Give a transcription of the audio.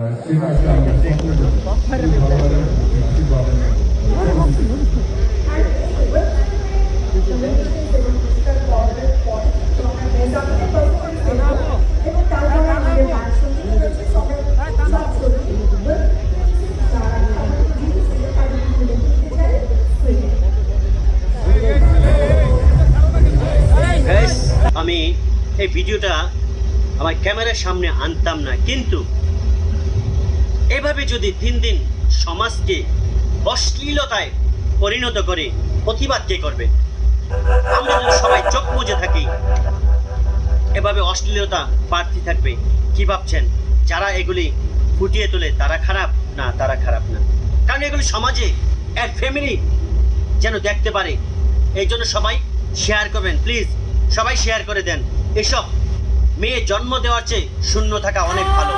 আমি এই ভিডিওটা আমার ক্যামেরার সামনে আনতাম না, কিন্তু এভাবে যদি দিন দিন সমাজকে অশ্লীলতায় পরিণত করে, প্রতিবাদ কে করবে? আমরা যদি সবাই চোখ বুজে থাকি, এভাবে অশ্লীলতা বাড়তে থাকবে। কি ভাবছেন যারা এগুলি ফুটিয়ে তোলে তারা খারাপ? না, তারা খারাপ না, কারণ এগুলি সমাজে এক ফ্যামিলি যেন দেখতে পারে। এই জন্য সবাই শেয়ার করবেন, প্লিজ সবাই শেয়ার করে দেন। এসব মেয়ে জন্ম দেওয়ার চেয়ে শূন্য থাকা অনেক ভালো।